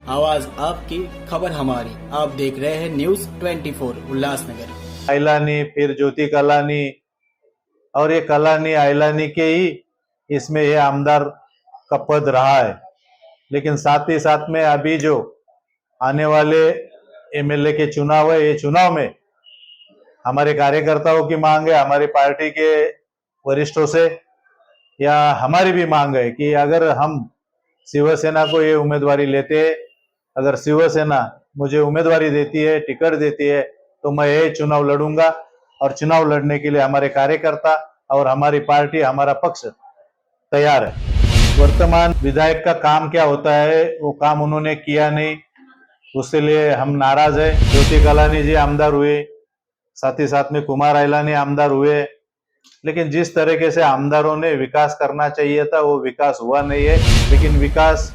आवाज आपकी, खबर हमारी। आप देख रहे हैं न्यूज 24 उल्लासनगर। आइलानी, फिर ज्योति कलानी और ये कलानी आइलानी के ही इसमें ये आमदार का पद रहा है। लेकिन साथ ही साथ में अभी जो आने वाले एमएलए के चुनाव है, ये चुनाव में हमारे कार्यकर्ताओं की मांग है, हमारी पार्टी के वरिष्ठों से या हमारी भी मांग है कि अगर हम शिवसेना को ये उम्मीदवारी लेते, अगर शिवसेना मुझे उम्मीदवारी देती है, टिकट देती है, तो मैं ये चुनाव लड़ूंगा। और चुनाव लड़ने के लिए हमारे कार्यकर्ता और हमारी पार्टी, हमारा पक्ष तैयार है। वर्तमान विधायक का काम क्या होता है, वो काम उन्होंने किया नहीं, उसके लिए हम नाराज है। ज्योति कलानी जी आमदार हुए, साथ ही साथ में कुमार आइलानी आमदार हुए, लेकिन जिस तरीके से आमदारों ने विकास करना चाहिए था वो विकास हुआ नहीं है। लेकिन विकास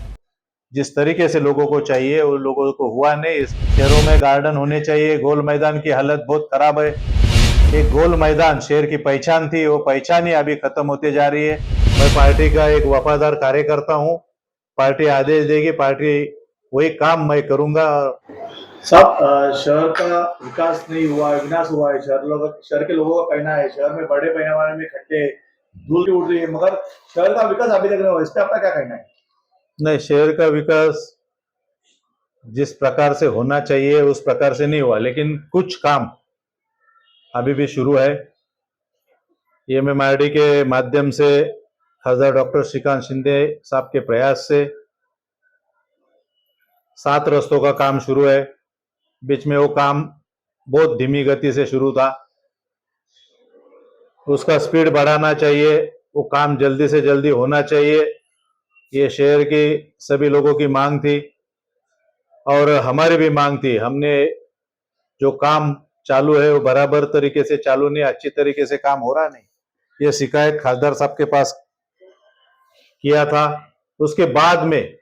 जिस तरीके से लोगों को चाहिए वो लोगों को हुआ नहीं। शहरों में गार्डन होने चाहिए, गोल मैदान की हालत बहुत खराब है। एक गोल मैदान शहर की पहचान थी, वो पहचान ही अभी खत्म होती जा रही है। मैं पार्टी का एक वफादार कार्यकर्ता हूँ, पार्टी आदेश देगी, पार्टी वही काम मैं करूंगा। सब शहर का विकास नहीं हुआ है, विनाश हुआ है। शहर के लोगों का कहना है शहर में बड़े पैमाने में खड्डे, धूल उड़ रही है, मगर शहर का विकास अभी तक नहीं हुआ। इस पे आपका क्या कहना है? नहीं, शहर का विकास जिस प्रकार से होना चाहिए उस प्रकार से नहीं हुआ, लेकिन कुछ काम अभी भी शुरू है। एमएमआरडी के माध्यम से खासदार डॉक्टर श्रीकांत शिंदे साहब के प्रयास से 7 रस्तों का काम शुरू है। बीच में वो काम बहुत धीमी गति से शुरू था, उसका स्पीड बढ़ाना चाहिए, वो काम जल्दी से जल्दी होना चाहिए। ये शहर की सभी लोगों की मांग थी और हमारी भी मांग थी। हमने जो काम चालू है वो बराबर तरीके से चालू नहीं, अच्छी तरीके से काम हो रहा नहीं, ये शिकायत खासदार साहब के पास किया था। उसके बाद में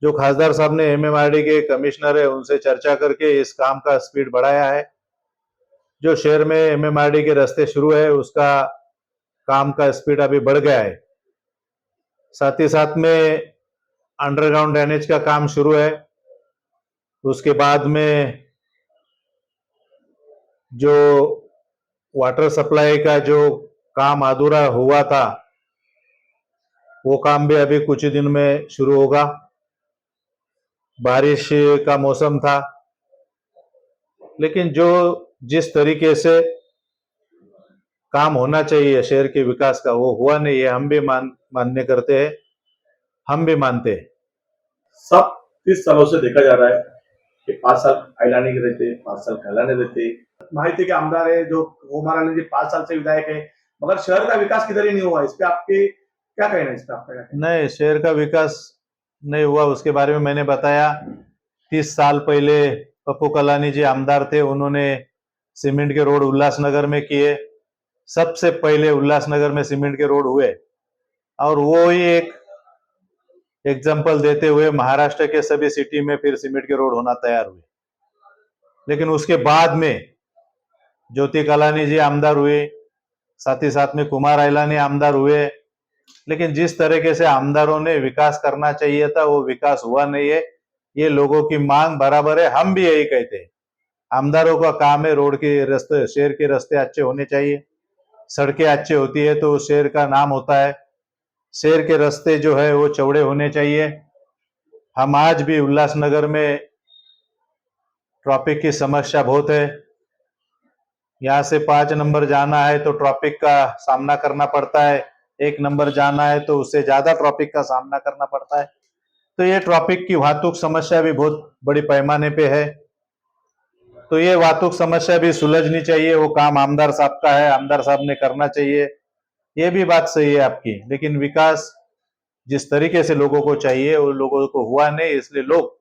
जो खासदार साहब ने एमएमआरडी के कमिश्नर है उनसे चर्चा करके इस काम का स्पीड बढ़ाया है। जो शहर में एमएमआरडी के रास्ते शुरू है उसका काम का स्पीड अभी बढ़ गया है। साथ ही साथ में अंडरग्राउंड ड्रेनेज का काम शुरू है। उसके बाद में जो वाटर सप्लाई का जो काम अधूरा हुआ था वो काम भी अभी कुछ ही दिन में शुरू होगा। बारिश का मौसम था, लेकिन जो जिस तरीके से काम होना चाहिए शहर के विकास का वो हुआ नहीं है। हम भी मान्य करते हैं, हम भी मानते हैं। सब 30 सालों से देखा जा रहा है कि 5 साल आइलानी के रहते, 5 साल कहलाने रहते। माहिती के आमदार है जो कुमार जी 5 साल से विधायक है, मगर शहर का विकास किधर ही नहीं हुआ। इस पे आपके क्या कहना है? इस पे आपका क्या कहना है? नहीं, शहर का विकास नहीं हुआ, उसके बारे में मैंने बताया। 30 साल पहले पप्पू कलानी जी आमदार थे, उन्होंने सीमेंट के रोड उल्लासनगर में किए। सबसे पहले उल्लासनगर में सीमेंट के रोड हुए और वो ही एक एग्जाम्पल देते हुए महाराष्ट्र के सभी सिटी में फिर सीमेंट के रोड होना तैयार हुए। लेकिन उसके बाद में ज्योति कलानी जी आमदार हुए, साथ ही साथ में कुमार आइलानी आमदार हुए, लेकिन जिस तरीके से आमदारों ने विकास करना चाहिए था वो विकास हुआ नहीं है। ये लोगों की मांग बराबर है, हम भी यही कहते हैं। आमदारों का काम है रोड के रास्ते, शहर के रास्ते अच्छे होने चाहिए, सड़कें अच्छी होती है तो शहर का नाम होता है। शहर के रास्ते जो है वो चौड़े होने चाहिए। हम आज भी उल्लासनगर में ट्रैफिक की समस्या बहुत है। यहाँ से 5 नंबर जाना है तो ट्रैफिक का सामना करना पड़ता है, 1 नंबर जाना है तो उससे ज्यादा ट्रैफिक का सामना करना पड़ता है। तो ये ट्रैफिक की वाहतुक समस्या भी बहुत बड़ी पैमाने पे है। तो ये वाहतुक समस्या भी सुलझनी चाहिए, वो काम आमदार साहब का है, आमदार साहब ने करना चाहिए। ये भी बात सही है आपकी, लेकिन विकास जिस तरीके से लोगों को चाहिए वो लोगों को हुआ नहीं, इसलिए लोग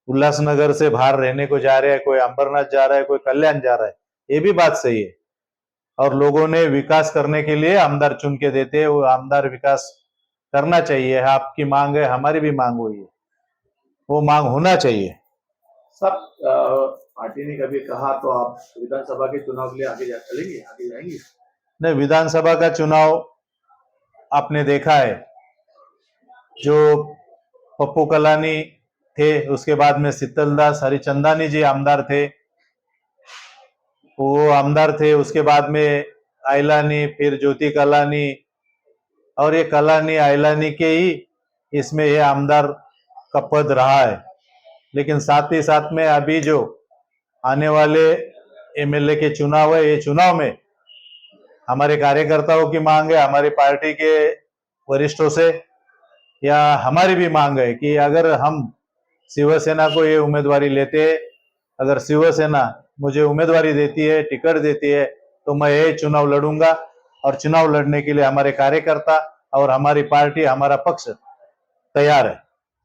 उल्लासनगर से बाहर रहने को जा रहे हैं, कोई अंबरनाथ जा रहा है, कोई कल्याण जा रहा है। ये भी बात सही है और लोगों ने विकास करने के लिए आमदार चुन के देते हैं, वो आमदार विकास करना चाहिए। आपकी मांग है, हमारी भी मांग हुई है, वो मांग होना चाहिए। सब पार्टी ने कभी कहा तो आप विधानसभा के चुनाव के लिए चलेंगे, आगे जाएंगे? नहीं, विधानसभा का चुनाव आपने देखा है, जो पप्पू कलानी थे, उसके बाद में शीतलदास हरिचंदानी जी आमदार थे, वो आमदार थे। उसके बाद में आइलानी, फिर ज्योति कलानी, और ये कलानी आइलानी के ही इसमें ये आमदार का पद रहा है। लेकिन साथ ही साथ में अभी जो आने वाले एमएलए के चुनाव है, ये चुनाव में हमारे कार्यकर्ताओं की मांग है, हमारी पार्टी के वरिष्ठों से, या हमारी भी मांग है कि अगर हम शिवसेना को ये उम्मीदवारी लेते हैं, अगर शिवसेना मुझे उम्मीदवारी देती है, टिकट देती है, तो मैं ये चुनाव लड़ूंगा। और चुनाव लड़ने के लिए हमारे कार्यकर्ता और हमारी पार्टी, हमारा पक्ष तैयार है।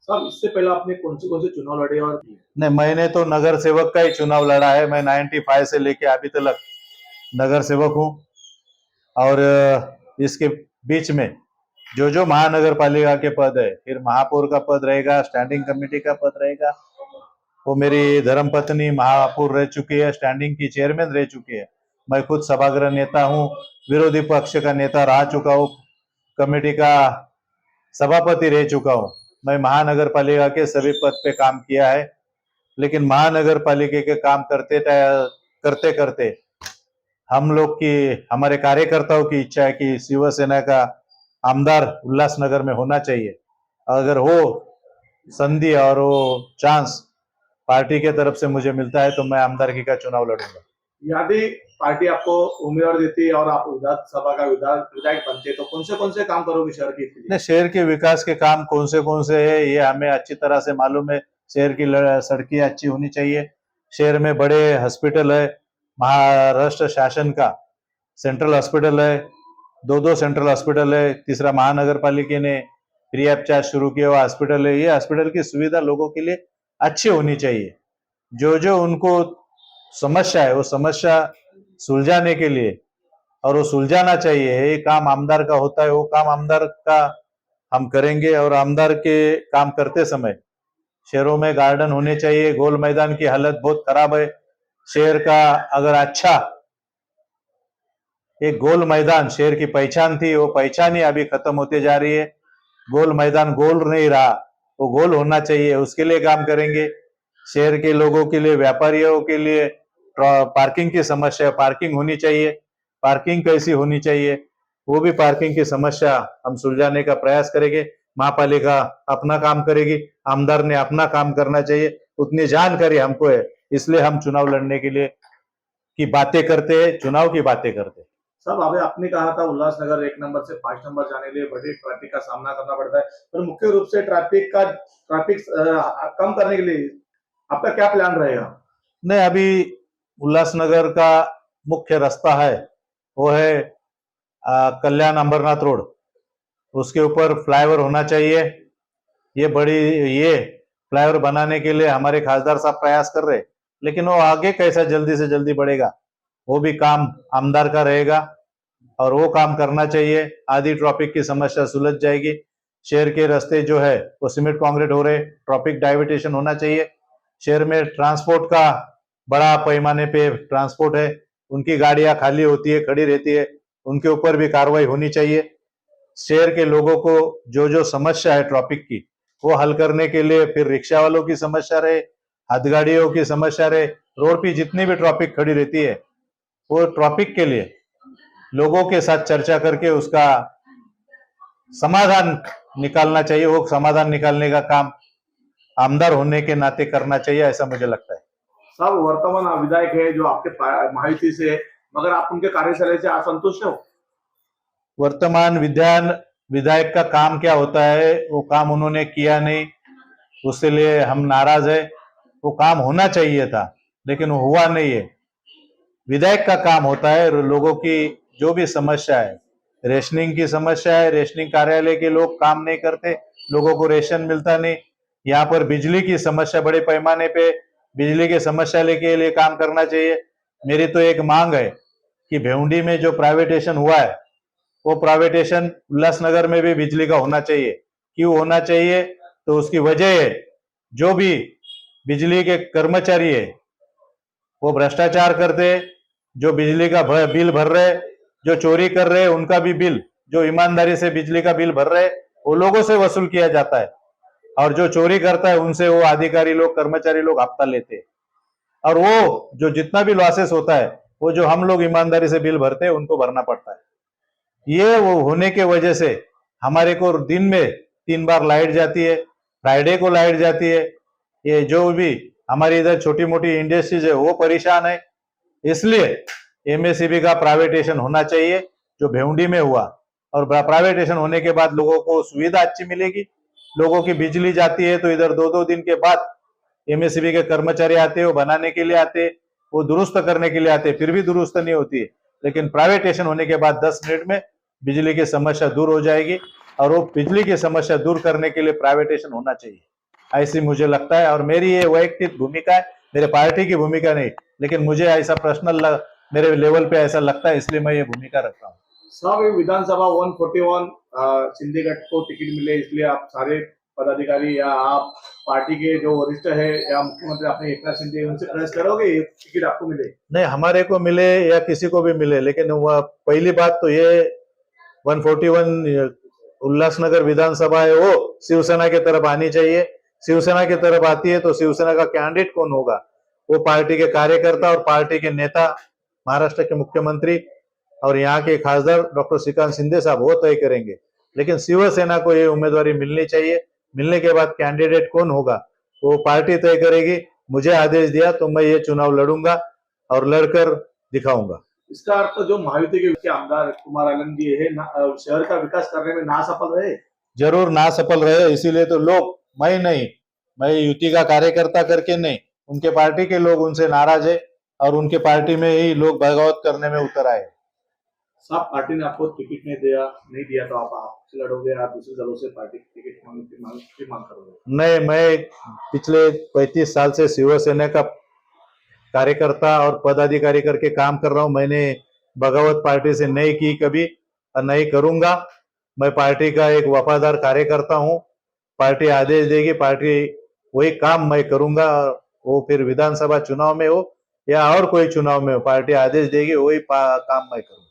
साहब, इससे पहले आपने कौन से चुनाव लड़े और नहीं, मैंने तो नगर सेवक का ही चुनाव लड़ा है। मैं 95 से लेके अभी तक नगर सेवक हूँ। और इसके बीच में जो महानगर पालिका के पद है, फिर महापौर का पद रहेगा, स्टैंडिंग कमेटी का पद रहेगा, वो मेरी धर्मपत्नी महापौर रह चुकी है, स्टैंडिंग की चेयरमैन रह चुकी है। मैं खुद सभागृह नेता हूँ, विरोधी पक्ष का नेता रह चुका हूँ, कमेटी का सभापति रह चुका हूँ। मैं महानगर पालिका के सभी पद पे काम किया है। लेकिन महानगर पालिका के काम करते करते हम लोग की, हमारे कार्यकर्ताओं की इच्छा है कि शिवसेना का आमदार उल्लासनगर में होना चाहिए। अगर वो संधि और वो चांस पार्टी के तरफ से मुझे मिलता है तो मैं आमदारगी का चुनाव लड़ूंगा। यदि पार्टी आपको उम्मीदवार देती है और आप विधानसभा का विधायक बनते तो कौन से काम करोगे शहर के लिए? शहर के विकास के काम कौन से है ये हमें अच्छी तरह से मालूम है। शहर की सड़कें अच्छी होनी चाहिए, शहर में बड़े हॉस्पिटल है, महाराष्ट्र शासन का सेंट्रल हॉस्पिटल है, दो सेंट्रल हॉस्पिटल है, तीसरा महानगर पालिका ने फ्री ऑफ चार्ज शुरू किया हुआ हॉस्पिटल है। ये हॉस्पिटल की सुविधा लोगों के लिए अच्छी होनी चाहिए। जो उनको समस्या है वो समस्या सुलझाने के लिए, और वो सुलझाना चाहिए, ये काम आमदार का होता है। वो काम आमदार का हम करेंगे। और आमदार के काम करते समय शहरों में गार्डन होने चाहिए। गोल मैदान की हालत बहुत खराब है शहर का। अगर अच्छा एक गोल मैदान शहर की पहचान थी, वो पहचान ही अभी खत्म होते जा रही है। गोल मैदान गोल नहीं रहा, वो गोल होना चाहिए, उसके लिए काम करेंगे। शहर के लोगों के लिए, व्यापारियों के लिए पार्किंग की समस्या, पार्किंग होनी चाहिए। पार्किंग कैसी होनी चाहिए, वो भी पार्किंग की समस्या हम सुलझाने का प्रयास करेंगे। महापालिका अपना काम करेगी, आमदार ने अपना काम करना चाहिए। उतनी जानकारी हमको है, इसलिए हम चुनाव लड़ने के लिए की बातें करते हैं, चुनाव की बातें करते हैं। साहब, अभी आपने कहा था उल्लासनगर 1 नंबर से 5 नंबर जाने के लिए बड़ी ट्रैफिक का सामना करना पड़ता है, पर मुख्य रूप से ट्रैफिक कम करने के लिए आपका क्या प्लान रहेगा? नहीं, अभी उल्लासनगर का मुख्य रास्ता है वो है कल्याण अंबरनाथ रोड, उसके ऊपर फ्लाईओवर होना चाहिए। ये फ्लाईओवर बनाने के लिए हमारे खासदार साहब प्रयास कर रहे हैं, लेकिन वो आगे कैसा जल्दी से जल्दी बढ़ेगा, वो भी काम आमदार का रहेगा और वो काम करना चाहिए। आधी ट्रैफिक की समस्या सुलझ जाएगी। शहर के रास्ते जो है वो सीमेंट कंक्रीट हो रहे, ट्रैफिक डाइवर्टेशन होना चाहिए। शहर में ट्रांसपोर्ट का बड़ा पैमाने पे ट्रांसपोर्ट है, उनकी गाड़ियां खाली होती है, खड़ी रहती है, उनके ऊपर भी कार्रवाई होनी चाहिए। शहर के लोगों को जो समस्या है ट्रैफिक की, वो हल करने के लिए, फिर रिक्शा वालों की समस्या रहे, हाथगाड़ियों की समस्या रहे, रोड पे जितनी भी ट्रैफिक खड़ी रहती है, वो ट्रैफिक के लिए लोगों के साथ चर्चा करके उसका समाधान निकालना चाहिए। वो समाधान निकालने का काम आमदार होने के नाते करना चाहिए, ऐसा मुझे लगता है। साहब, वर्तमान विधायक है जो आपके महायुति से, मगर आप उनके कार्यशैली से असंतुष्ट हो? वर्तमान विधायक का काम क्या होता है, वो काम उन्होंने किया नहीं, उसके लिए हम नाराज है। वो काम होना चाहिए था लेकिन वो हुआ नहीं है। विधायक का काम होता है लोगों की जो भी समस्या है, रेशनिंग की समस्या है, रेशनिंग कार्यालय के लोग काम नहीं करते, लोगों को रेशन मिलता नहीं। यहाँ पर बिजली की समस्या, बड़े पैमाने पे बिजली की समस्या के लिए काम करना चाहिए। मेरी तो एक मांग है कि भेवंडी में जो प्राइवेटेशन हुआ है, वो प्राइवेटेशन उल्लासनगर में भी बिजली का होना चाहिए। क्यों होना चाहिए, तो उसकी वजह है जो भी बिजली के कर्मचारी है वो भ्रष्टाचार करते, जो बिजली का बिल भर रहे, जो चोरी कर रहे, उनका भी बिल, जो ईमानदारी से बिजली का बिल भर रहे, वो लोगों से वसूल किया जाता है। और जो चोरी करता है उनसे वो अधिकारी लोग कर्मचारी लोग हफ्ता लेते हैं। और वो जो जितना भी लॉसेस होता है वो जो हम लोग ईमानदारी से बिल भरते हैं उनको भरना पड़ता है। ये वो होने के वजह से हमारे को दिन में 3 बार लाइट जाती है, फ्राइडे को लाइट जाती है। ये जो भी हमारी इधर छोटी मोटी इंडस्ट्रीज है वो परेशान है। इसलिए एमएससीबी का प्राइवेटेशन होना चाहिए जो भेवंडी में हुआ। और प्राइवेटेशन होने के बाद लोगों को सुविधा अच्छी मिलेगी। लोगों की बिजली जाती है तो इधर 2-2 दिन के बाद एमएससीबी के कर्मचारी आते हैं, वो बनाने के लिए आते हैं, वो दुरुस्त करने के लिए आते हैं, फिर भी दुरुस्त नहीं होती है। लेकिन प्राइवेटेशन होने के बाद 10 मिनट में बिजली की समस्या दूर हो जाएगी। और वो बिजली की समस्या दूर करने के लिए प्राइवेटेशन होना चाहिए, ऐसी मुझे लगता है। और मेरी ये वैयक्तिक भूमिका है, मेरे पार्टी की भूमिका नहीं, लेकिन मुझे ऐसा पर्सनल मेरे लेवल पे ऐसा लगता है, इसलिए मैं ये भूमिका रखता हूँ। साहब ये विधानसभा 141 सिंधीगढ़ को टिकट मिले, इसलिए आप सारे पदाधिकारी या आप पार्टी के जो वरिष्ठ है या मुख्यमंत्री अपने एकनाथ शिंदे उनसे प्रयास करोगे ये टिकट आपको मिले? नहीं, हमारे को मिले या किसी को भी मिले, लेकिन वह पहली बात तो ये 141 उल्लासनगर विधानसभा है वो शिवसेना की तरफ आनी चाहिए। शिवसेना की तरफ आती है तो शिवसेना का कैंडिडेट कौन होगा वो पार्टी के कार्यकर्ता और पार्टी के नेता, महाराष्ट्र के मुख्यमंत्री और यहाँ के खासदार डॉक्टर श्रीकांत शिंदे साहब वो तय करेंगे। लेकिन शिवसेना को ये उम्मीदवारी मिलनी चाहिए। मिलने के बाद कैंडिडेट कौन होगा वो पार्टी तय करेगी। मुझे आदेश दिया तो मैं ये चुनाव लड़ूंगा और लड़कर दिखाऊंगा। इसका अर्थ जो महायुति के आमदार कुमार आनंद जी है शहर का विकास करने में ना सफल रहे? जरूर ना सफल रहे, इसीलिए तो लोग, मैं नहीं, मैं युति का कार्यकर्ता करके नहीं, उनके पार्टी के लोग उनसे नाराज है और उनके पार्टी में ही लोग बगावत करने में उतर आए। साहब पार्टी ने आपको टिकट नहीं दिया तो आप आपसे लड़ोगे, आप दूसरे दलों से पार्टी टिकट मांग करोगे? नहीं, मैं पिछले 35 साल से शिवसेना का कार्यकर्ता और पदाधिकारी करके काम कर रहा हूं। मैंने बगावत पार्टी से नहीं की कभी और नहीं करूंगा। मैं पार्टी का एक वफादार कार्यकर्ता हूं। पार्टी आदेश देगी, पार्टी वही काम मैं करूंगा। वो फिर विधानसभा चुनाव में हो या और कोई चुनाव में हो, पार्टी आदेश देगी वही काम मैं करूंगा।